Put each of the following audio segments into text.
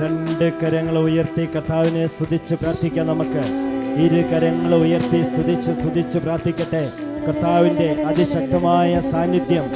രണ്ട് കരങ്ങൾ ഉയർത്തി കർത്താവിനെ സ്തുതിച്ച് പ്രാർത്ഥിക്കാം. നമുക്ക് ഇരു കരങ്ങൾ ഉയർത്തി സ്തുതിച്ച് പ്രാർത്ഥിക്കട്ടെ. കർത്താവിൻ്റെ അതിശക്തമായ സാന്നിധ്യം,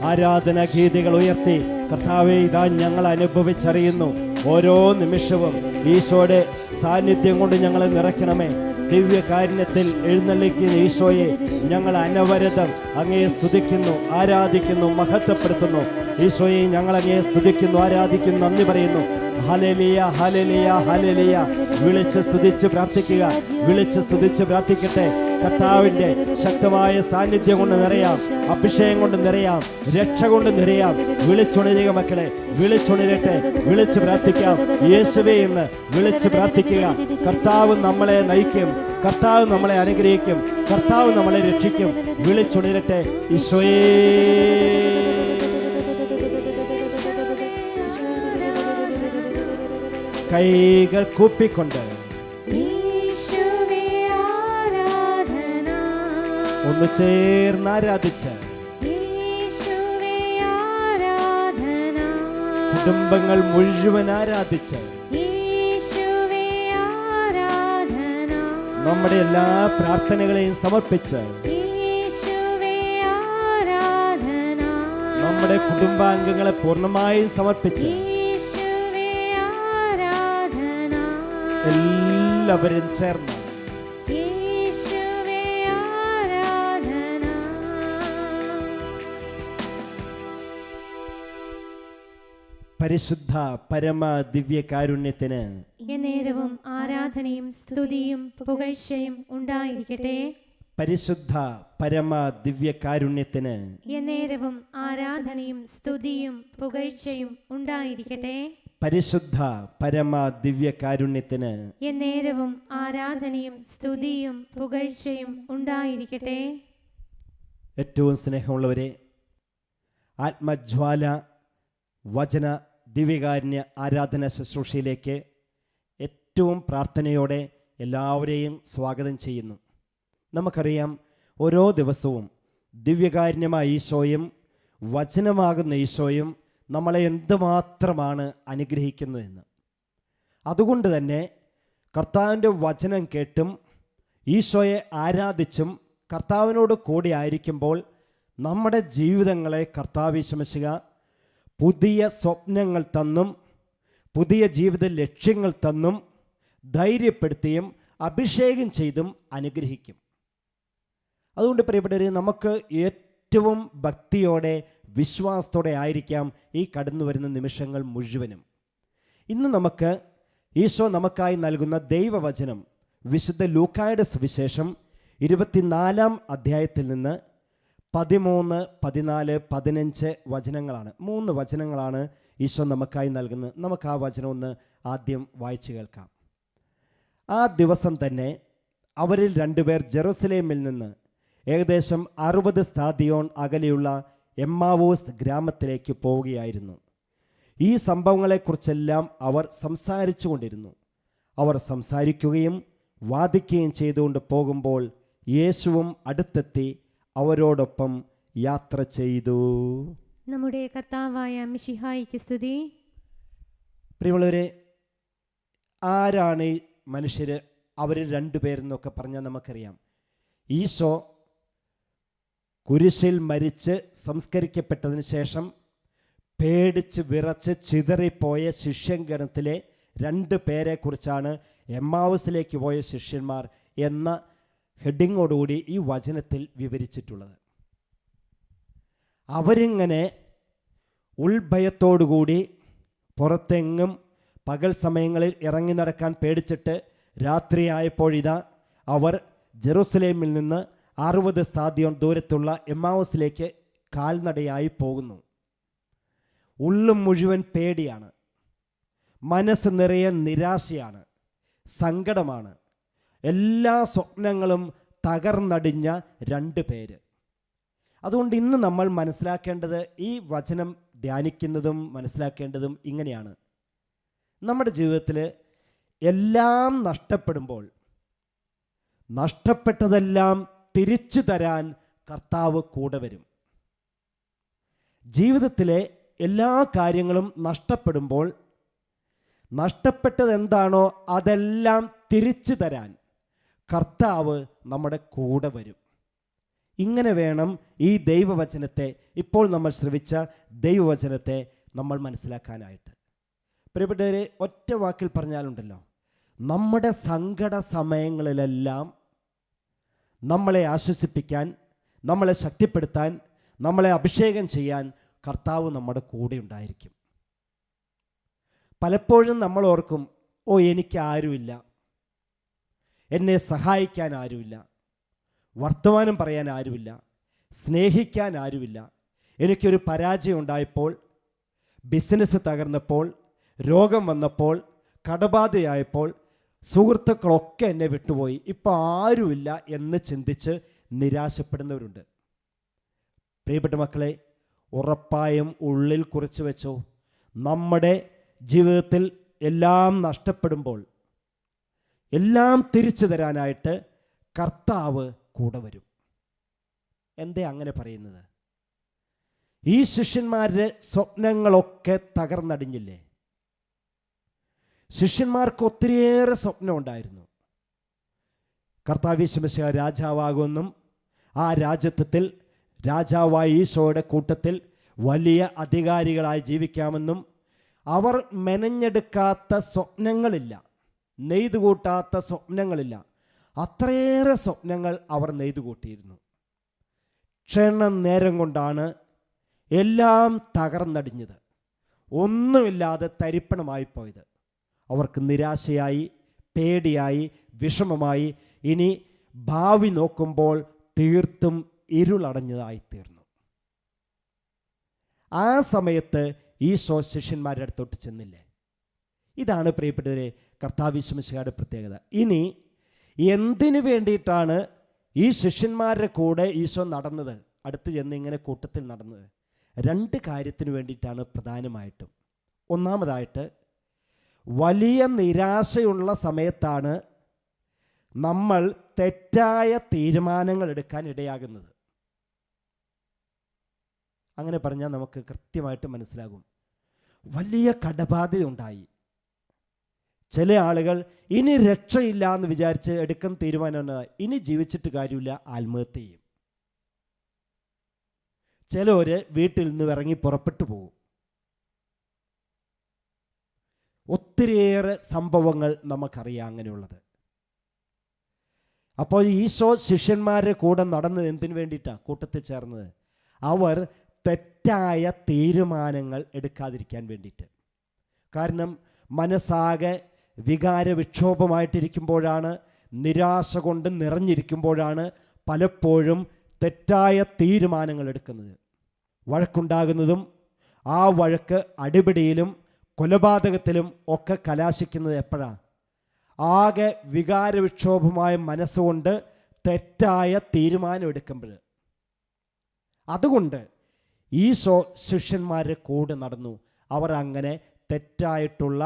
ആരാധന ഗീതികൾ ഉയർത്തി കർത്താവെ ഇതാ ഞങ്ങൾ അനുഭവിച്ചറിയുന്നു. ഓരോ നിമിഷവും ഈശോയുടെ സാന്നിധ്യം കൊണ്ട് ഞങ്ങളെ നിറയ്ക്കണമേ. ദിവ്യകാരുണ്യത്തിൽ എഴുന്നള്ളിക്കുന്ന ഈശോയെ ഞങ്ങൾ അനവരതം അങ്ങയെ സ്തുതിക്കുന്നു, ആരാധിക്കുന്നു, മഹത്വപ്പെടുത്തുന്നു. ഈശോയെ ഞങ്ങൾ അങ്ങയെ സ്തുതിക്കുന്നു, ആരാധിക്കുന്നു, നന്ദി പറയുന്നു. Hallelujah, hallelujah, hallelujah. വിളിച്ച് സ്തുതിച്ച് പ്രാർത്ഥിക്കുക, വിളിച്ച് സ്തുതിച്ച് പ്രാർത്ഥിക്കട്ടെ. കർത്താവിൻ്റെ ശക്തമായ സാന്നിധ്യം കൊണ്ട് നിറയാം, അഭിഷേകം കൊണ്ട് നിറയാം, രക്ഷ കൊണ്ട് നിറയാം. വിളിച്ചുണരുക മക്കളെ, വിളിച്ചുണരട്ടെ, വിളിച്ച് പ്രാർത്ഥിക്കാം. യേശുവേ എന്ന് വിളിച്ച് പ്രാർത്ഥിക്കുക. കർത്താവ് നമ്മളെ നയിക്കും, കർത്താവ് നമ്മളെ അനുഗ്രഹിക്കും, കർത്താവ് നമ്മളെ രക്ഷിക്കും. വിളിച്ചുണരട്ടെ. ഈശോയേ, കൈകൾ കൂപ്പിക്കൊണ്ട് ഒന്ന് ചേർന്ന് ആരാധിച്ച് കുടുംബങ്ങൾ മുഴുവൻ ആരാധിച്ച് നമ്മുടെ എല്ലാ പ്രാർത്ഥനകളെയും സമർപ്പിച്ച് നമ്മുടെ കുടുംബാംഗങ്ങളെ പൂർണ്ണമായും സമർപ്പിച്ച് എല്ലാവരും ചേർന്ന് പരിശുദ്ധ പരമ ദിവ്യകാരുണ്യത്തിന് എന്നേരവും ആരാധനയും സ്തുതിയും പുകഴ്ചയും ഉണ്ടായിരിക്കട്ടെ. പരിശുദ്ധ പരമ ദിവ്യകാരുണ്യത്തിന് എന്നേരവും ആരാധനയും സ്തുതിയും പുകഴ്ചയും ഉണ്ടായിരിക്കട്ടെ. പരിശുദ്ധ പരമ ദിവ്യകാരുണ്യത്തിന് എന്നേരവും ആരാധനയും സ്തുതിയും പുകഴ്ചയും ഉണ്ടായിരിക്കട്ടെ. ഏറ്റവും സ്നേഹമുള്ളവരെ, ആത്മജ്വാല വചന ദിവ്യകാരുണ്യ ആരാധന ശുശ്രൂഷയിലേക്ക് ഏറ്റവും പ്രാർത്ഥനയോടെ എല്ലാവരെയും സ്വാഗതം ചെയ്യുന്നു. നമുക്കറിയാം, ഓരോ ദിവസവും ദിവ്യകാരുണ്യമായ ഈശോയും വചനമാകുന്ന ഈശോയും നമ്മളെ എന്തുമാത്രമാണ് അനുഗ്രഹിക്കുന്നതെന്ന്. അതുകൊണ്ട് തന്നെ കർത്താവിൻ്റെ വചനം കേട്ടും ഈശോയെ ആരാധിച്ചും കർത്താവിനോട് കൂടി ആയിരിക്കുമ്പോൾ നമ്മുടെ ജീവിതങ്ങളെ കർത്താവ് ഈശോമിശിഹ പുതിയ സ്വപ്നങ്ങൾ തന്നും പുതിയ ജീവിത ലക്ഷ്യങ്ങൾ തന്നും ധൈര്യപ്പെടുത്തിയും അഭിഷേകം ചെയ്തും അനുഗ്രഹിക്കും. അതുകൊണ്ട് പ്രിയപ്പെട്ടവരെ, നമുക്ക് ഏറ്റവും ഭക്തിയോടെ വിശ്വാസത്തോടെ ആയിരിക്കാം ഈ കടന്നു വരുന്ന നിമിഷങ്ങൾ മുഴുവനും. ഇന്ന് നമുക്ക് ഈശോ നമുക്കായി നൽകുന്ന ദൈവവചനം വിശുദ്ധ ലൂക്കായുടെ സുവിശേഷം 24-ാം അധ്യായത്തിൽ നിന്ന് 13, 14, 15 വചനങ്ങളാണ്. 3 വചനങ്ങളാണ് ഈശോ നമുക്കായി നൽകുന്നത്. നമുക്ക് ആ വചനം ഒന്ന് ആദ്യം വായിച്ചു കേൾക്കാം. ആ ദിവസം തന്നെ അവരിൽ 2 പേർ ജെറുസലേമിൽ നിന്ന് ഏകദേശം 60 സ്താദിയോൺ അകലെയുള്ള എമ്മാവോസ് ഗ്രാമത്തിലേക്ക് പോവുകയായിരുന്നു. ഈ സംഭവങ്ങളെക്കുറിച്ചെല്ലാം അവർ സംസാരിച്ചു കൊണ്ടിരുന്നു. അവർ സംസാരിക്കുകയും വാദിക്കുകയും ചെയ്തുകൊണ്ട് പോകുമ്പോൾ യേശുവും അടുത്തെത്തി അവരോടൊപ്പം യാത്ര ചെയ്തു. നമ്മുടെ കർത്താവായ മിശിഹായിക്ക് സ്തുതി. പ്രിയമുള്ളവരെ, ആരാണ് ഈ മനുഷ്യർ? അവർ 2 പേരെന്നൊക്കെ പറഞ്ഞാൽ നമുക്കറിയാം. ഈശോ കുരിശിൽ മരിച്ച് സംസ്കരിക്കപ്പെട്ടതിന് ശേഷം പേടിച്ച് വിറച്ച് ചിതറിപ്പോയ ശിഷ്യഗണത്തിലെ 2 പേരെക്കുറിച്ചാണ് എമ്മാവുസിലേക്ക് പോയ ശിഷ്യന്മാർ എന്ന ഹെഡിങ്ങോടുകൂടി ഈ വചനത്തിൽ വിവരിച്ചിട്ടുള്ളത്. അവരിങ്ങനെ ഉൾഭയത്തോടുകൂടി പുറത്തെങ്ങും പകൽ സമയങ്ങളിൽ ഇറങ്ങി നടക്കാൻ പേടിച്ചിട്ട് രാത്രിയായപ്പോഴിതാ അവർ ജെറുസലേമിൽ നിന്ന് 60 സ്താദിയോൺ ദൂരത്തുള്ള എമ്മാവൂസിലേക്ക് കാൽനടയായി പോകുന്നു. ഉള്ളും മുഴുവൻ പേടിയാണ്, മനസ്സ് നിറയെ നിരാശയാണ്, സങ്കടമാണ്. എല്ലാ സ്വപ്നങ്ങളും തകർന്നടിഞ്ഞ 2 പേര്. അതുകൊണ്ട് ഇന്ന് നമ്മൾ മനസ്സിലാക്കേണ്ടത്, ഈ വചനം ധ്യാനിക്കുന്നതും മനസ്സിലാക്കേണ്ടതും ഇങ്ങനെയാണ്. നമ്മുടെ ജീവിതത്തിൽ എല്ലാം നഷ്ടപ്പെടുമ്പോൾ നഷ്ടപ്പെട്ടതെല്ലാം തിരിച്ചു തരാൻ കർത്താവ് കൂടെ വരും. ജീവിതത്തിലെ എല്ലാ കാര്യങ്ങളും നഷ്ടപ്പെടുമ്പോൾ നഷ്ടപ്പെട്ടത് എന്താണോ അതെല്ലാം തിരിച്ചു തരാൻ കർത്താവ് നമ്മുടെ കൂടെ വരും. ഇങ്ങനെ വേണം ഈ ദൈവവചനത്തെ, ഇപ്പോൾ നമ്മൾ ശ്രവിച്ച ദൈവവചനത്തെ നമ്മൾ മനസ്സിലാക്കാനായിട്ട്. പ്രിയപ്പെട്ടവരെ, ഒറ്റ വാക്കിൽ പറഞ്ഞാലുണ്ടല്ലോ, നമ്മുടെ സങ്കട സമയങ്ങളിലെല്ലാം നമ്മളെ ആശ്വസിപ്പിക്കാൻ, നമ്മളെ ശക്തിപ്പെടുത്താൻ, നമ്മളെ അഭിഷേകം ചെയ്യാൻ കർത്താവ് നമ്മുടെ കൂടെ ഉണ്ടായിരിക്കും. പലപ്പോഴും നമ്മൾ ഓർക്കും, ഓ എനിക്ക് ആരുമില്ല, എന്നെ സഹായിക്കാൻ ആരുമില്ല, വർത്തമാനം പറയാൻ ആരുമില്ല, സ്നേഹിക്കാൻ ആരുമില്ല. എനിക്കൊരു പരാജയം ഉണ്ടായപ്പോൾ, ബിസിനസ് തകർന്നപ്പോൾ, രോഗം വന്നപ്പോൾ, കടബാധയായപ്പോൾ സുഹൃത്തുക്കളൊക്കെ എന്നെ വിട്ടുപോയി, ഇപ്പോൾ ആരുമില്ല എന്ന് ചിന്തിച്ച് നിരാശപ്പെടുന്നവരുണ്ട്. പ്രിയപ്പെട്ട മക്കളെ, ഉറപ്പായും ഉള്ളിൽ കുറിച്ച് വെച്ചോ, നമ്മുടെ ജീവിതത്തിൽ എല്ലാം നഷ്ടപ്പെടുമ്പോൾ എല്ലാം തിരിച്ചു തരാനായിട്ട് കർത്താവ് കൂടെ വരും. എന്തേ അങ്ങനെ പറയുന്നത്? ഈ ശിഷ്യന്മാരുടെ സ്വപ്നങ്ങളൊക്കെ തകർന്നടിഞ്ഞില്ലേ? ശിഷ്യന്മാർക്ക് ഒത്തിരിയേറെ സ്വപ്നം ഉണ്ടായിരുന്നു. കർത്താവ് യേശുമിശിഹാ രാജാവാകുമെന്നും ആ രാജ്യത്വത്തിൽ രാജാവായ ഈശോയുടെ കൂട്ടത്തിൽ വലിയ അധികാരികളായി ജീവിക്കാമെന്നും അവർ മെനഞ്ഞെടുക്കാത്ത സ്വപ്നങ്ങളില്ല, നെയ്തുകൂട്ടാത്ത സ്വപ്നങ്ങളില്ല. അത്രയേറെ സ്വപ്നങ്ങൾ അവർ നെയ്തുകൂട്ടിയിരുന്നു. ക്ഷണം നേരം കൊണ്ടാണ് എല്ലാം തകർന്നടിഞ്ഞത്, ഒന്നുമില്ലാതെ തരിപ്പണമായി പോയത്. അവർക്ക് നിരാശയായി, പേടിയായി, വിഷമമായി. ഇനി ഭാവി നോക്കുമ്പോൾ തീർത്തും ഇരുളടഞ്ഞതായിത്തീർന്നു. ആ സമയത്ത് ഈശോ ശിഷ്യന്മാരുടെ അടുത്തോട്ട് ചെന്നില്ലേ? ഇതാണ് പ്രിയപ്പെട്ടവരെ കർത്താവ് യേശുമിശിഹായുടെ പ്രത്യേകത. ഇനി എന്തിനു വേണ്ടിയിട്ടാണ് ഈ ശിഷ്യന്മാരുടെ കൂടെ ഈശോ നടന്നത്, അടുത്ത് ചെന്ന് ഇങ്ങനെ കൂട്ടത്തിൽ നടന്നത്? രണ്ട് കാര്യത്തിന് വേണ്ടിയിട്ടാണ് പ്രധാനമായിട്ടും. ഒന്നാമതായിട്ട്, വലിയ നിരാശയുള്ള സമയത്താണ് നമ്മൾ തെറ്റായ തീരുമാനങ്ങൾ എടുക്കാൻ ഇടയാകുന്നത്. അങ്ങനെ പറഞ്ഞാൽ നമുക്ക് കൃത്യമായിട്ട് മനസ്സിലാകും. വലിയ കടബാധ്യത ഉണ്ടായി, ചില ആളുകൾ ഇനി രക്ഷയില്ല എന്ന് വിചാരിച്ച് എടുക്കുന്ന തീരുമാനം, ഇനി ജീവിച്ചിട്ട് കാര്യമില്ല, ആത്മഹത്യ ചെയ്യും. ചിലർ വീട്ടിൽ നിന്ന് ഇറങ്ങി പുറപ്പെട്ടു പോകും. ഒത്തിരിയേറെ സംഭവങ്ങൾ നമുക്കറിയാം അങ്ങനെയുള്ളത്. അപ്പോൾ ഈശോ ശിഷ്യന്മാരുടെ കൂടെ നടന്നത് എന്തിനു വേണ്ടിയിട്ടാണ് കൂട്ടത്തിൽ ചേർന്നത്? അവർ തെറ്റായ തീരുമാനങ്ങൾ എടുക്കാതിരിക്കാൻ വേണ്ടിയിട്ട്. കാരണം മനസ്സാകെ വികാര വിക്ഷോഭമായിട്ടിരിക്കുമ്പോഴാണ്, നിരാശ കൊണ്ട് നിറഞ്ഞിരിക്കുമ്പോഴാണ് പലപ്പോഴും തെറ്റായ തീരുമാനങ്ങൾ എടുക്കുന്നത്. വഴക്കുണ്ടാകുന്നതും ആ വഴക്ക് അടിപിടിയിലും കൊലപാതകത്തിലും ഒക്കെ കലാശിക്കുന്നത് എപ്പോഴാണ്? ആകെ വികാരവിക്ഷോഭമായ മനസ്സുകൊണ്ട് തെറ്റായ തീരുമാനം എടുക്കുമ്പോൾ. അതുകൊണ്ട് ഈശോ ശിഷ്യന്മാരുടെ കൂടെ നടന്നു. അവർ അങ്ങനെ തെറ്റായിട്ടുള്ള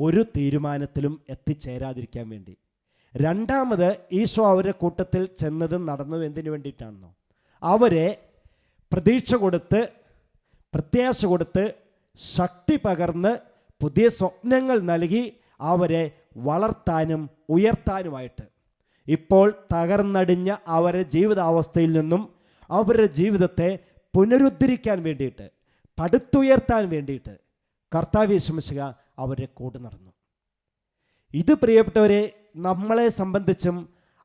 ഒരു തീരുമാനത്തിലും എത്തിച്ചേരാതിരിക്കാൻ വേണ്ടി. രണ്ടാമത് ഈശോ അവരുടെ കൂട്ടത്തിൽ ചെന്നതും നടന്നതും എന്തിനു വേണ്ടിയിട്ടാണെന്നോ? അവരെ പ്രതീക്ഷ കൊടുത്ത്, പ്രത്യാശ കൊടുത്ത്, ശക്തി പകർന്ന്, പുതിയ സ്വപ്നങ്ങൾ നൽകി അവരെ വളർത്താനും ഉയർത്താനുമായിട്ട്. ഇപ്പോൾ തകർന്നടിഞ്ഞ അവരുടെ ജീവിതാവസ്ഥയിൽ നിന്നും അവരുടെ ജീവിതത്തെ പുനരുദ്ധരിക്കാൻ വേണ്ടിയിട്ട്, പടുത്തുയർത്താൻ വേണ്ടിയിട്ട് കർത്താവ് യേശുമിശിഹാ അവരുടെ കൂടെ നടന്നു. ഇത് പ്രിയപ്പെട്ടവരെ നമ്മളെ സംബന്ധിച്ചും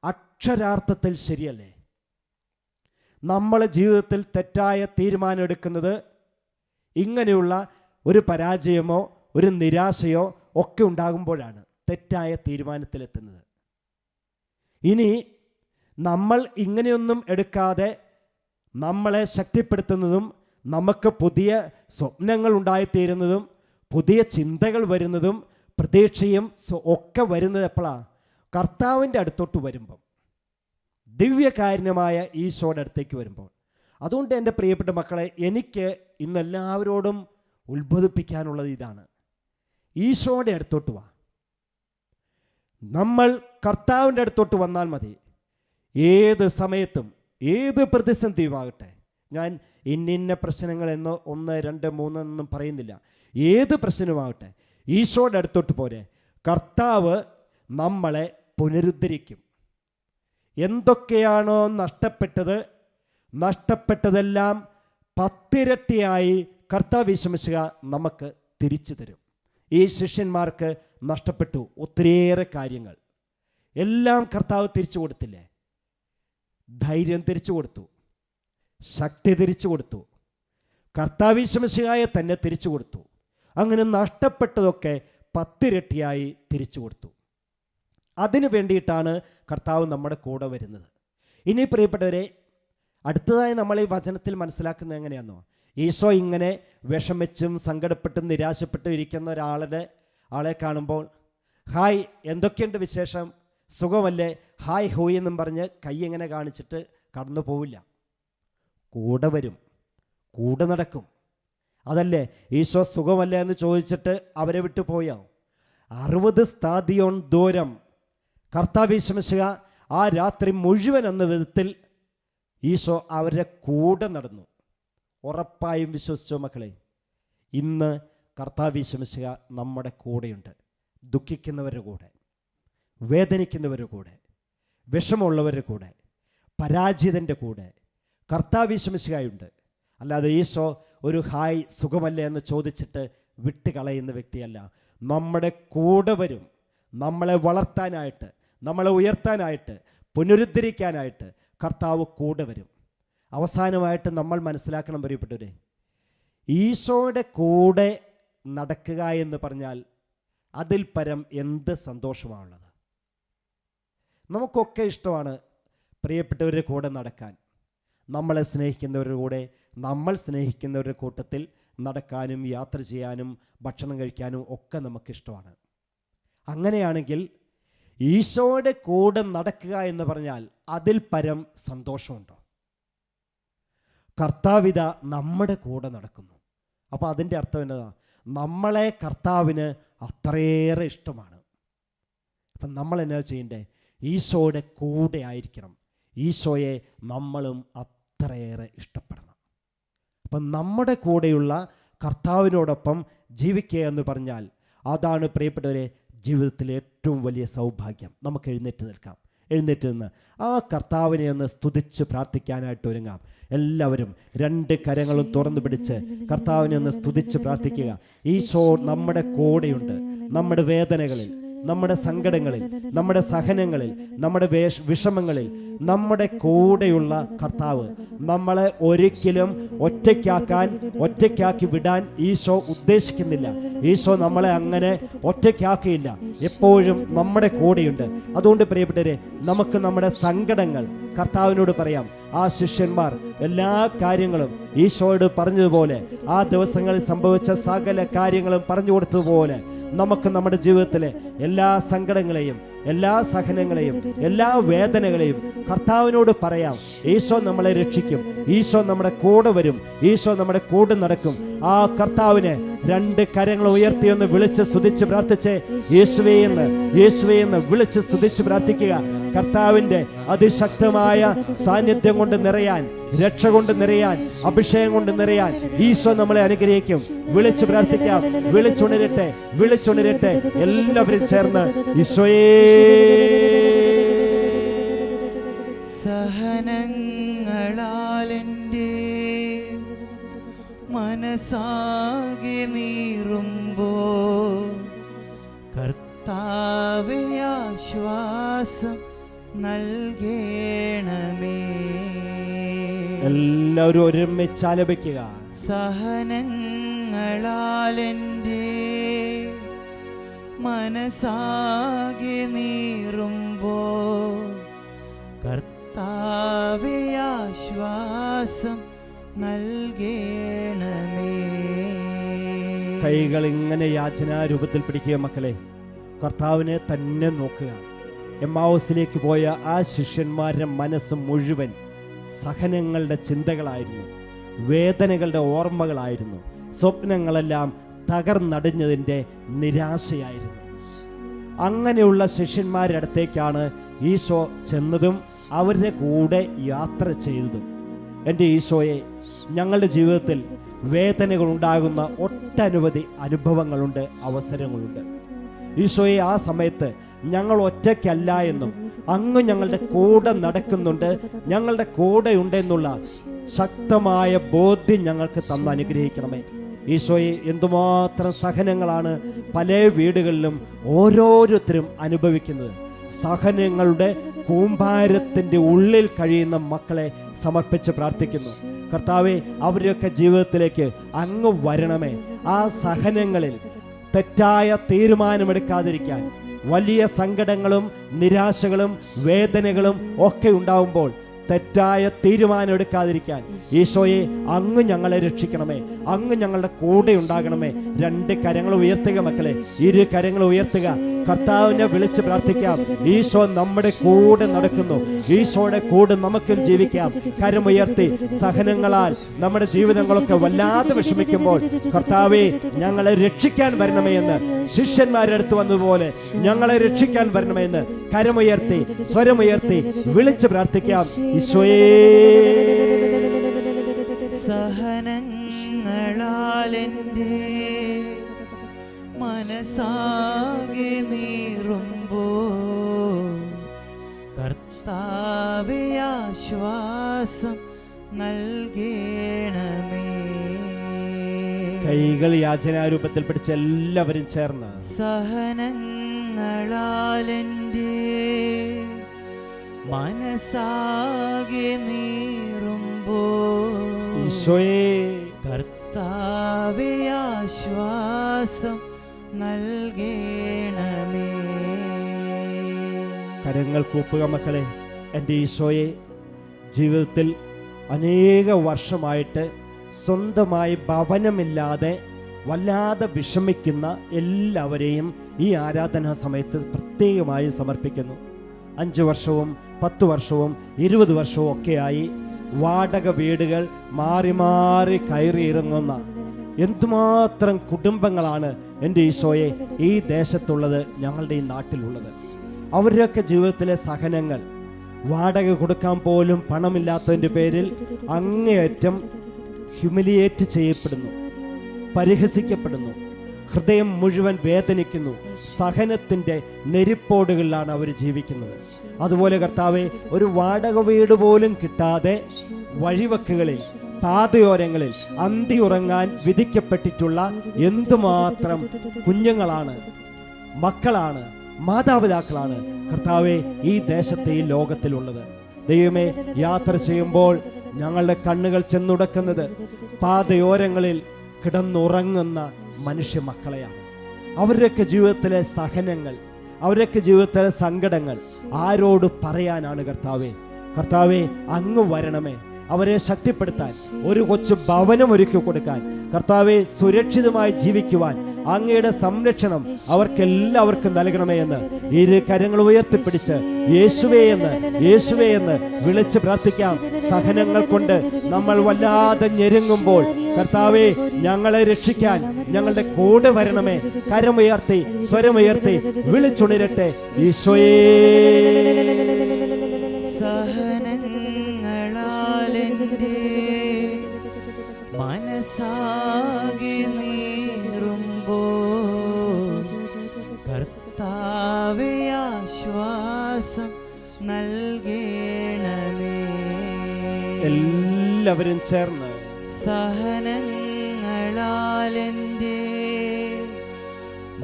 അക്ഷരാർത്ഥത്തിൽ ശരിയല്ലേ? നമ്മളെ ജീവിതത്തിൽ തെറ്റായ തീരുമാനം എടുക്കുന്നത് ഇങ്ങനെയുള്ള ഒരു പരാജയമോ ഒരു നിരാശയോ ഒക്കെ ഉണ്ടാകുമ്പോഴാണ് തെറ്റായ തീരുമാനത്തിലെത്തുന്നത്. ഇനി നമ്മൾ ഇങ്ങനെയൊന്നും എടുക്കാതെ നമ്മളെ ശക്തിപ്പെടുത്തുന്നതും നമുക്ക് പുതിയ സ്വപ്നങ്ങൾ ഉണ്ടായിത്തീരുന്നതും പുതിയ ചിന്തകൾ വരുന്നതും പ്രതീക്ഷയും ഒക്കെ വരുന്നത് എപ്പോഴാണ്? കർത്താവിൻ്റെ അടുത്തോട്ട് വരുമ്പം, ദിവ്യകാരുണ്യമായ ഈശോയുടെ അടുത്തേക്ക് വരുമ്പോൾ. അതുകൊണ്ട് എൻ്റെ പ്രിയപ്പെട്ട മക്കളെ, എനിക്ക് ഇന്നെല്ലാവരോടും ഉത്ബോധിപ്പിക്കാനുള്ളത് ഇതാണ്: ഈശോയുടെ അടുത്തോട്ട് വാ. നമ്മൾ കർത്താവിൻ്റെ അടുത്തോട്ട് വന്നാൽ മതി. ഏത് സമയത്തും ഏത് പ്രതിസന്ധിയുമാകട്ടെ, ഞാൻ ഇന്നിന്ന പ്രശ്നങ്ങളെന്നോ 1, 2, 3 എന്നൊന്നും പറയുന്നില്ല. ഏത് പ്രശ്നവുമാകട്ടെ, ഈശോയുടെ അടുത്തോട്ട് പോരെ. കർത്താവ് നമ്മളെ പുനരുദ്ധരിക്കും. എന്തൊക്കെയാണോ നഷ്ടപ്പെട്ടതെല്ലാം 10 ഇരട്ടിയായി കർത്താവ് യേശുമിശിഹ നമുക്ക് തിരിച്ചു തരും. ഈ ശിഷ്യന്മാർക്ക് നഷ്ടപ്പെട്ടു ഒത്തിരിയേറെ കാര്യങ്ങൾ. എല്ലാം കർത്താവ് തിരിച്ചു കൊടുത്തില്ലേ? ധൈര്യം തിരിച്ചു കൊടുത്തു, ശക്തി തിരിച്ചു കൊടുത്തു, കർത്താവ് യേശുമിശിഹായെ തന്നെ തിരിച്ചു കൊടുത്തു. അങ്ങനെ നഷ്ടപ്പെട്ടതൊക്കെ 10 ഇരട്ടിയായി തിരിച്ചു കൊടുത്തു. അതിനു വേണ്ടിയിട്ടാണ് കർത്താവ് നമ്മുടെ കൂടെ വരുന്നത്. ഇനി പ്രിയപ്പെട്ടവരെ, അടുത്തതായി നമ്മൾ ഈ വചനത്തിൽ മനസ്സിലാക്കുന്നത് എങ്ങനെയാണെന്നോ, ഈശോ ഇങ്ങനെ വിഷമിച്ചും സങ്കടപ്പെട്ടും നിരാശപ്പെട്ടും ഇരിക്കുന്ന ആളെ കാണുമ്പോൾ ഹായ് എന്തൊക്കെയുണ്ട് വിശേഷം, സുഖമല്ലേ, ഹായ് ഹോയ് എന്നും പറഞ്ഞ് കൈ ഇങ്ങനെ കാണിച്ചിട്ട് കടന്നു പോവില്ല. കൂടെ വരും, കൂടെ നടക്കും. അതല്ലേ ഈശോ സുഖമല്ലേ എന്ന് ചോദിച്ചിട്ട് അവരെ വിട്ടു പോയോ? 60 സ്താദിയോൺ ദൂരം കർത്താവ് യേശുമിശിഹ ആ രാത്രി മുഴുവൻ എന്ന വിധത്തിൽ ഈശോ അവരുടെ കൂടെ നടന്നു. ഉറപ്പായും വിശ്വസിച്ചോ മക്കളെ, ഇന്ന് കർത്താവ് യേശുമിശിഹ നമ്മുടെ കൂടെയുണ്ട്. ദുഃഖിക്കുന്നവരുടെ കൂടെ, വേദനിക്കുന്നവരുടെ കൂടെ, വിഷമമുള്ളവരുടെ കൂടെ, പരാജിതൻ്റെ കൂടെ കർത്താവ് യേശുമിശിഹയുണ്ട്. അല്ലാതെ ഈശോ ഒരു ഹായ് സുഖമല്ലേ എന്ന് ചോദിച്ചിട്ട് വിട്ടുകളയുന്ന വ്യക്തിയല്ല. നമ്മുടെ കൂടെ വരും. നമ്മളെ വളർത്താനായിട്ട്, നമ്മളെ ഉയർത്താനായിട്ട്, പുനരുദ്ധരിക്കാനായിട്ട് കർത്താവ് കൂടെ വരും. അവസാനമായിട്ട് നമ്മൾ മനസ്സിലാക്കണം പ്രിയപ്പെട്ടവരെ, ഈശോയുടെ കൂടെ നടക്കുക എന്ന് പറഞ്ഞാൽ അതിൽ പരം എന്ത് സന്തോഷമാണുള്ളത്. നമുക്കൊക്കെ ഇഷ്ടമാണ് പ്രിയപ്പെട്ടവരുടെ കൂടെ നടക്കാൻ. നമ്മളെ സ്നേഹിക്കുന്നവരുടെ കൂടെ, നമ്മൾ സ്നേഹിക്കുന്നവരുടെ കൂട്ടത്തിൽ നടക്കാനും യാത്ര ചെയ്യാനും ഭക്ഷണം കഴിക്കാനും ഒക്കെ നമുക്കിഷ്ടമാണ്. അങ്ങനെയാണെങ്കിൽ ഈശോയുടെ കൂടെ നടക്കുക എന്ന് പറഞ്ഞാൽ അതിൽ പരം സന്തോഷമുണ്ടോ? കർത്താവിത നമ്മുടെ കൂടെ നടക്കുന്നു. അപ്പോൾ അതിൻ്റെ അർത്ഥം എന്നതാ, നമ്മളെ കർത്താവിന് അത്രയേറെ ഇഷ്ടമാണ്. അപ്പം നമ്മൾ എന്നാ ചെയ്യണ്ടേ? ഈശോയുടെ കൂടെ ആയിരിക്കണം. ഈശോയെ നമ്മളും അത്രയേറെ ഇഷ്ടപ്പെടണം. അപ്പം നമ്മുടെ കൂടെയുള്ള കർത്താവിനോടൊപ്പം ജീവിക്കുക എന്ന് പറഞ്ഞാൽ അതാണ് പ്രിയപ്പെട്ടവരെ ജീവിതത്തിലെ ഏറ്റവും വലിയ സൗഭാഗ്യം. നമുക്ക് എഴുന്നേറ്റ് നിൽക്കാം. എഴുന്നേറ്റ് നിന്ന് ആ കർത്താവിനെ ഒന്ന് സ്തുതിച്ച് പ്രാർത്ഥിക്കാനായിട്ട് ഒരുങ്ങാം. എല്ലാവരും 2 കരങ്ങളും തുറന്നു പിടിച്ച് കർത്താവിനെ ഒന്ന് സ്തുതിച്ച് പ്രാർത്ഥിക്കുക. ഈശോ നമ്മുടെ കൂടെയുണ്ട്. നമ്മുടെ വേദനകളിൽ, നമ്മുടെ സങ്കടങ്ങളിൽ, നമ്മുടെ സഹനങ്ങളിൽ, നമ്മുടെ വിഷമങ്ങളിൽ നമ്മുടെ കൂടെയുള്ള കർത്താവ് നമ്മളെ ഒരിക്കലും ഒറ്റയ്ക്കാക്കി വിടാൻ ഈശോ ഉദ്ദേശിക്കുന്നില്ല. ഈശോ നമ്മളെ അങ്ങനെ ഒറ്റയ്ക്കാക്കിയില്ല, എപ്പോഴും നമ്മുടെ കൂടെയുണ്ട്. അതുകൊണ്ട് പ്രിയപ്പെട്ടവരെ, നമുക്ക് നമ്മുടെ സങ്കടങ്ങൾ കർത്താവിനോട് പറയാം. ആ ശിഷ്യന്മാർ എല്ലാ കാര്യങ്ങളും ഈശോയോട് പറഞ്ഞതുപോലെ, ആ ദിവസങ്ങളിൽ സംഭവിച്ച സകല കാര്യങ്ങളും പറഞ്ഞു കൊടുത്തതുപോലെ നമുക്ക് നമ്മുടെ ജീവിതത്തിലെ എല്ലാ സങ്കടങ്ങളെയും, എല്ലാ സഹനങ്ങളെയും, എല്ലാ വേദനകളെയും കർത്താവിനോട് പറയാം. ഈശോ നമ്മളെ രക്ഷിക്കും. ഈശോ നമ്മുടെ കൂടെ വരും. ഈശോ നമ്മുടെ കൂടെ നടക്കും. ആ കർത്താവിനെ 2 കരങ്ങൾ ഉയർത്തിയൊന്ന് വിളിച്ച് സ്തുതിച്ച് പ്രാർത്ഥിച്ച് യേശുവേ എന്ന് വിളിച്ച് സ്തുതിച്ച് പ്രാർത്ഥിക്കുക. കർത്താവിൻ്റെ അതിശക്തമായ സാന്നിധ്യം കൊണ്ട് നിറയാൻ, രക്ഷ കൊണ്ട് നിറയാൻ, അഭിഷേകം കൊണ്ട് നിറയാൻ ഈശോ നമ്മളെ അനുഗ്രഹിക്കും. വിളിച്ച് പ്രാർത്ഥിക്കാം. വിളിച്ചുണരട്ടെ. എല്ലാവരും ചേർന്ന് ഈശോയേ. സഹനങ്ങളാലെൻ്റെ മനസ്സാകെ നീറുമ്പോൾ കർത്താവേ ആശ്വാസം നൽകണമേ. എല്ലാവരും ഒരുമിച്ച് ആലപിക്കുക. സഹനങ്ങളാലെൻ്റെ മനസ്സാകെ നീറുമ്പോൾ കർത്താവേ ആശ്വാസം നൽകണമേ. കൈകൾ ഇങ്ങനെ യാചനാരൂപത്തിൽ പിടിക്കുക മക്കളെ. കർത്താവിനെ തന്നെ നോക്കുക. എമ്മാവൂസിലേക്ക് പോയ ആ ശിഷ്യന്മാരുടെ മനസ്സ് മുഴുവൻ സഹനങ്ങളുടെ ചിന്തകളായിരുന്നു, വേദനകളുടെ ഓർമ്മകളായിരുന്നു, സ്വപ്നങ്ങളെല്ലാം തകർന്നടിഞ്ഞതിൻ്റെ നിരാശയായിരുന്നു. അങ്ങനെയുള്ള ശിഷ്യന്മാരുടെ അടുത്തേക്കാണ് ഈശോ ചെന്നതും അവരുടെ കൂടെ യാത്ര ചെയ്തതും. എൻ്റെ ഈശോയെ, ഞങ്ങളുടെ ജീവിതത്തിൽ വേദനകൾ ഉണ്ടാകുന്ന ഒട്ടനവധി അനുഭവങ്ങളുണ്ട്, അവസരങ്ങളുണ്ട്. ഈശോയെ, ആ സമയത്ത് ഞങ്ങൾ ഒറ്റയ്ക്കല്ല എന്നും അങ്ങ് ഞങ്ങളുടെ കൂടെ നടക്കുന്നുണ്ട്, ഞങ്ങളുടെ കൂടെ ഉണ്ടെന്നുള്ള ശക്തമായ ബോധ്യം ഞങ്ങൾക്ക് തന്ന് അനുഗ്രഹിക്കണമേ. ഈശോയെ, എന്തുമാത്രം സഹനങ്ങളാണ് പല വീടുകളിലും ഓരോരുത്തരും അനുഭവിക്കുന്നത്. സഹനങ്ങളുടെ കൂമ്പാരത്തിൻ്റെ ഉള്ളിൽ കഴിയുന്ന മക്കളെ സമർപ്പിച്ച് പ്രാർത്ഥിക്കുന്നു. കർത്താവെ, അവരുടെയൊക്കെ ജീവിതത്തിലേക്ക് അങ്ങ് വരണമേ. ആ സഹനങ്ങളിൽ തെറ്റായ തീരുമാനമെടുക്കാതിരിക്കാൻ, വലിയ സങ്കടങ്ങളും നിരാശകളും വേദനകളും ഒക്കെ ഉണ്ടാവുമ്പോൾ തെറ്റായ തീരുമാനം എടുക്കാതിരിക്കാൻ ഈശോയെ, അങ്ങ് ഞങ്ങളെ രക്ഷിക്കണമേ, അങ്ങ് ഞങ്ങളുടെ കൂടെ ഉണ്ടാകണമേ. 2 കരങ്ങൾ ഉയർത്തുക മക്കളെ, 2 കരങ്ങൾ ഉയർത്തുക. കർത്താവിനെ വിളിച്ച് പ്രാർത്ഥിക്കാം. ഈശോ നമ്മുടെ കൂടെ നടക്കുന്നു, ഈശോയുടെ കൂടെ നമുക്കും ജീവിക്കാം. കരമുയർത്തി, സഹനങ്ങളാൽ നമ്മുടെ ജീവിതങ്ങളൊക്കെ വല്ലാതെ വിഷമിക്കുമ്പോൾ കർത്താവേ, ഞങ്ങളെ രക്ഷിക്കാൻ വരണമേ എന്ന് ശിഷ്യന്മാരുടെ അടുത്ത് വന്നതുപോലെ ഞങ്ങളെ രക്ഷിക്കാൻ വരണമേ എന്ന് കരമുയർത്തി, സ്വരമുയർത്തി വിളിച്ച് പ്രാർത്ഥിക്കാം. ഈശോയേ, സഹനങ്ങളാലെൻ്റെ മനസ്സാകെ നീറുമ്പോ കർത്താവേ ആശ്വാസം നൽകണമേ. കൈകൾ യാചനാരൂപത്തിൽ പിടിച്ച് എല്ലാവരും ചേർന്ന്, സഹനങ്ങളാലെൻ്റെ മനസ്സാകെ നീറുമ്പോ ഈശോയേ, കർത്താവേ ആശ്വാസം നൽകണമേ. കരങ്ങൾ കൂപ്പുക മക്കളെ. എൻ്റെ ഈശോയെ, ജീവിതത്തിൽ അനേക വർഷമായിട്ട് സ്വന്തമായി ഭവനമില്ലാതെ വല്ലാതെ വിഷമിക്കുന്ന എല്ലാവരെയും ഈ ആരാധനാ സമയത്ത് പ്രത്യേകമായി സമർപ്പിക്കുന്നു. 5 വർഷവും 10 വർഷവും 20 വർഷവും ഒക്കെയായി വാടക വീടുകൾ മാറി മാറി കയറിയിറങ്ങുന്ന എന്തുമാത്രം കുടുംബങ്ങളാണ് എൻ്റെ ഈശോയെ ഈ ദേശത്തുള്ളത്, ഞങ്ങളുടെ ഈ നാട്ടിലുള്ളത്. അവരുടെയൊക്കെ ജീവിതത്തിലെ സഹനങ്ങൾ, വാടക കൊടുക്കാൻ പോലും പണമില്ലാത്തതിൻ്റെ പേരിൽ അങ്ങേയറ്റം ഹ്യൂമിലിയേറ്റ് ചെയ്യപ്പെടുന്നു, പരിഹസിക്കപ്പെടുന്നു, ഹൃദയം മുഴുവൻ വേദനിക്കുന്നു. സഹനത്തിൻ്റെ നെരിപ്പോടുകളിലാണ് അവർ ജീവിക്കുന്നത്. അതുപോലെ കർത്താവെ, ഒരു വാടക വീട് പോലും കിട്ടാതെ വഴിവക്കുകളിൽ, പാതയോരങ്ങളിൽ അന്തി ഉറങ്ങാൻ വിധിക്കപ്പെട്ടിട്ടുള്ള എന്തുമാത്രം കുഞ്ഞുങ്ങളാണ്, മക്കളാണ്, മാതാപിതാക്കളാണ് കർത്താവെ ഈ ദേശത്തെ, ഈ ലോകത്തിലുള്ളത്. ദൈവമേ, യാത്ര ചെയ്യുമ്പോൾ ഞങ്ങളുടെ കണ്ണുകൾ ചെന്നുടക്കുന്നത് പാതയോരങ്ങളിൽ കിടന്നുറങ്ങുന്ന മനുഷ്യ മക്കളെയാണ്. അവരുടെയൊക്കെ ജീവിതത്തിലെ സഹനങ്ങൾ, അവരുടെയൊക്കെ ജീവിതത്തിലെ സങ്കടങ്ങൾ ആരോട് പറയാനാണ് കർത്താവേ? കർത്താവേ, അങ്ങ് വരണമേ. അവരെ ശക്തിപ്പെടുത്താൻ, ഒരു കൊച്ചു ഭവനം ഒരുക്കി കൊടുക്കാൻ, കർത്താവെ സുരക്ഷിതമായി ജീവിക്കുവാൻ അങ്ങയുടെ സംരക്ഷണം അവർക്കെല്ലാവർക്കും നൽകണമേ എന്ന് 2 കരങ്ങൾ ഉയർത്തിപ്പിടിച്ച് യേശുവേ എന്ന് വിളിച്ച് പ്രാർത്ഥിക്കാം. സഹനങ്ങൾ കൊണ്ട് നമ്മൾ വല്ലാതെ ഞെരുങ്ങുമ്പോൾ കർത്താവെ, ഞങ്ങളെ രക്ഷിക്കാൻ ഞങ്ങളുടെ കൂടെ വരണമേ. കരമുയർത്തി, സ്വരമുയർത്തി വിളിച്ചുണരട്ടെ. ഈശോയേ, സഹനങ്ങളാലെൻ്റെ മനസ്സാകെ നീറുമ്പോ കർത്താവേ ആശ്വാസം നൽകണമേ. എല്ലാവരും ചേർന്ന്, സഹനങ്ങളാലെൻ്റെ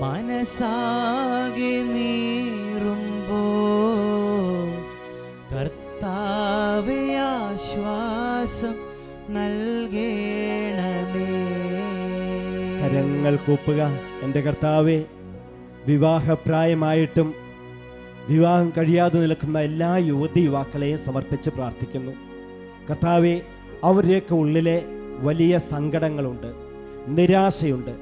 മനസ്സാകെ നീറുമ്പോ കർത്താവേ ആശ്വാസം നൽകണമേ. കരങ്ങൾ കൂപ്പുക. എൻ്റെ കർത്താവേ, വിവാഹപ്രായമായിട്ടും വിവാഹം കഴിയാതെ നിൽക്കുന്ന എല്ലാ യുവതി യുവാക്കളെയും സമർപ്പിച്ച് പ്രാർത്ഥിക്കുന്നു. കർത്താവേ, അവരുടെയൊക്കെ ഉള്ളിലെ വലിയ സങ്കടങ്ങളുണ്ട്, നിരാശയുണ്ട്,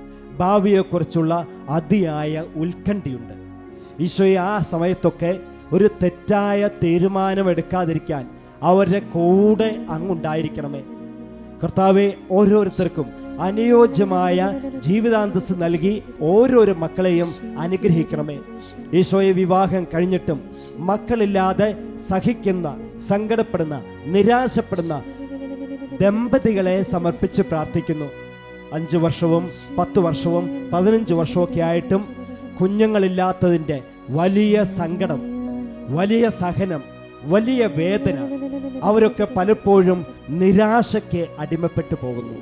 ഭാവിയെക്കുറിച്ചുള്ള അതിയായ ഉത്കണ്ഠയുണ്ട്. ഈശോയെ, ആ സമയത്തൊക്കെ ഒരു തെറ്റായ തീരുമാനമെടുക്കാതിരിക്കാൻ അവരുടെ കൂടെ അങ്ങുണ്ടായിരിക്കണമേ. കർത്താവെ, ഓരോരുത്തർക്കും അനുയോജ്യമായ ജീവിതാന്തസ് നൽകി ഓരോരോ മക്കളെയും അനുഗ്രഹിക്കണമേ. ഈശോയെ, വിവാഹം കഴിഞ്ഞിട്ടും മക്കളില്ലാതെ സഹിക്കുന്ന, സങ്കടപ്പെടുന്ന, നിരാശപ്പെടുന്ന ദമ്പതികളെ സമർപ്പിച്ച് പ്രാർത്ഥിക്കുന്നു. 5 വർഷവും 10 വർഷവും 15 വർഷമൊക്കെ ആയിട്ടും കുഞ്ഞുങ്ങളില്ലാത്തതിൻ്റെ വലിയ സങ്കടം, വലിയ സഹനം, വലിയ വേദന, അവരൊക്കെ പലപ്പോഴും നിരാശയ്ക്ക് അടിമപ്പെട്ടു പോകുന്നു.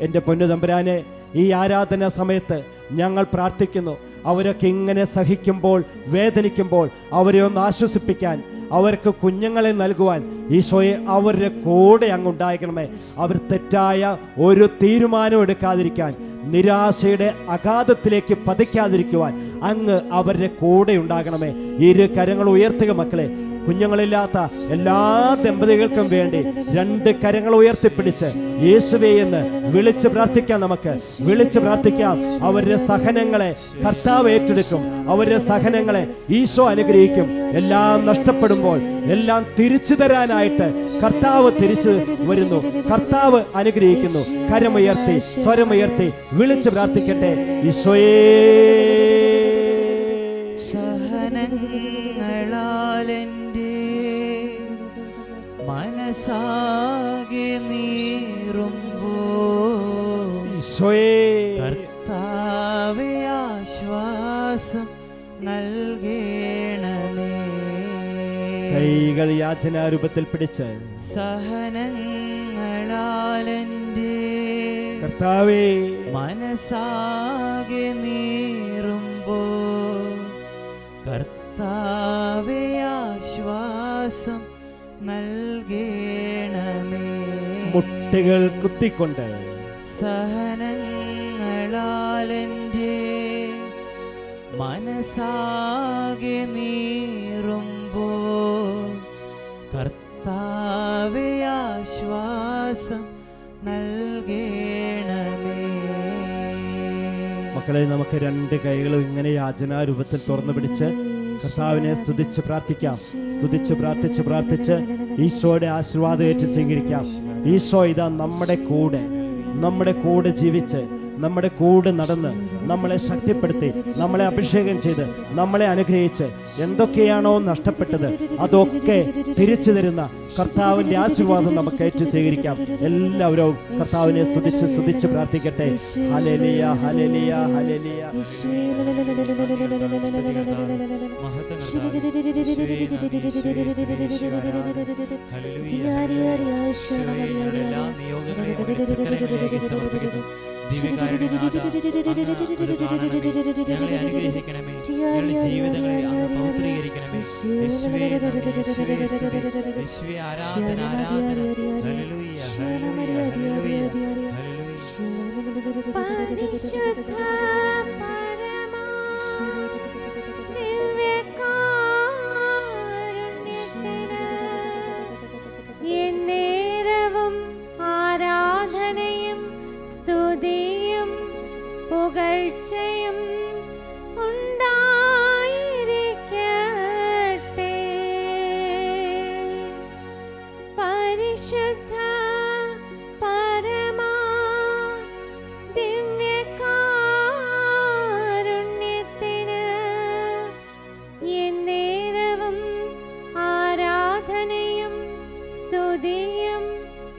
എൻ്റെ പൊന്നു തമ്പുരാനെ, ഈ ആരാധന സമയത്ത് ഞങ്ങൾ പ്രാർത്ഥിക്കുന്നു, അവരൊക്കെ ഇങ്ങനെ സഹിക്കുമ്പോൾ, വേദനിക്കുമ്പോൾ അവരെ ഒന്ന് ആശ്വസിപ്പിക്കാൻ, അവർക്ക് കുഞ്ഞുങ്ങളെ നൽകുവാൻ ഈശോയെ അവരുടെ കൂടെ അങ്ങുണ്ടായിരിക്കണമേ. അവർ തെറ്റായ ഒരു തീരുമാനം എടുക്കാതിരിക്കാൻ, നിരാശയുടെ അഗാധത്തിലേക്ക് പതിക്കാതിരിക്കുവാൻ അങ്ങ് അവരുടെ കൂടെ ഉണ്ടാകണമേ. ഇരു കരങ്ങൾ ഉയർത്തുക മക്കളെ. കുഞ്ഞുങ്ങളില്ലാത്ത എല്ലാ ദമ്പതികൾക്കും വേണ്ടി 2 കരങ്ങൾ ഉയർത്തിപ്പിടിച്ച് യേശുവേ എന്ന് വിളിച്ച് പ്രാർത്ഥിക്കാം. നമുക്ക് വിളിച്ച് പ്രാർത്ഥിക്കാം. അവരുടെ സഹനങ്ങളെ കർത്താവ് ഏറ്റെടുക്കും. അവരുടെ സഹനങ്ങളെ ഈശോ അനുഗ്രഹിക്കും. എല്ലാം നഷ്ടപ്പെടുമ്പോൾ എല്ലാം തിരിച്ചു തരാനായിട്ട് കർത്താവ് തിരിച്ചു വരുന്നു. കർത്താവ് അനുഗ്രഹിക്കുന്നു. കരമുയർത്തി, സ്വരമുയർത്തി വിളിച്ച് പ്രാർത്ഥിക്കട്ടെ. ഈശോയേ, സഹനങ്ങളാലെൻ്റെ മനസാകെ നീറുമ്പോൾ ഈശോയേ, കർത്താവേ ആശ്വാസം നൽകേണമേ. കൈകൾ യാചനാരൂപത്തിൽ പിടിച്ച് സഹനങ്ങളാലെൻ്റെ കർത്താവേ മനസാകെ നീറുമ്പോൾ കർത്താവേ ആശ്വാസം നൽകേണമേ. മുട്ടുകൾ കുത്തിക്കൊണ്ട് സഹനങ്ങളാലെൻ്റെ മനസാകെ നീറുമ്പോൾ കർത്താവേ ആശ്വാസം നൽകേണമേ. മക്കളെ, നമുക്ക് 2 കൈകളും ഇങ്ങനെ യാചനാരൂപത്തിൽ തുറന്നു പിടിച്ച് കർത്താവിനെ സ്തുതിച്ച് പ്രാർത്ഥിക്കാം. സ്തുതിച്ച് പ്രാർത്ഥിച്ച് ഈശോയുടെ ആശീർവാദം ഏറ്റു സ്വീകരിക്കാം. ഈശോ ഇതാ നമ്മുടെ കൂടെ ജീവിച്ച്, നമ്മുടെ കൂടെ നടന്ന്, നമ്മളെ ശക്തിപ്പെടുത്തി, നമ്മളെ അഭിഷേകം ചെയ്ത്, നമ്മളെ അനുഗ്രഹിച്ച്, എന്തൊക്കെയാണോ നഷ്ടപ്പെട്ടത് അതൊക്കെ തിരിച്ചു തരുന്ന കർത്താവിൻ്റെ ആശീർവാദം നമുക്ക് ഏറ്റു സ്വീകരിക്കാം. എല്ലാവരും കർത്താവിനെ സ്തുതിച്ച് പ്രാർത്ഥിക്കട്ടെ. Hallelujah, hallelujah, hallelujah. ഞങ്ങളെ അനുഗ്രഹിക്കണമേ. ഞങ്ങളുടെ ജീവിതങ്ങളെ അങ്ങ് പൗത്രീകരിക്കണമേ. യേശുവേ ആരാധന, ആരാധന. Hallelujah, hallelujah, hallelujah, hallelujah. പരിശുദ്ധ പരമാ ദിവ്യകാരുണ്യത്തിന് എന്നേരവും ആരാധനയും സ്തുതിയും പുകഴ്ചയും ഉണ്ടായിരിക്കട്ടെ. പരിശുദ്ധ പരമാ ദിവ്യകാരുണ്യത്തിന് എന്നേരവും ആരാധനയും സ്തുതിയും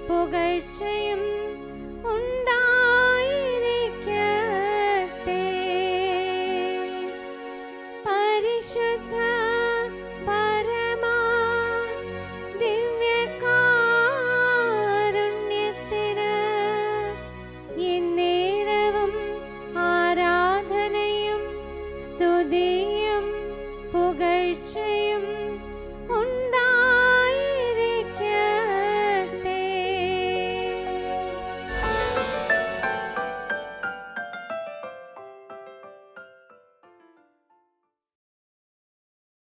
പുകഴ്ചയും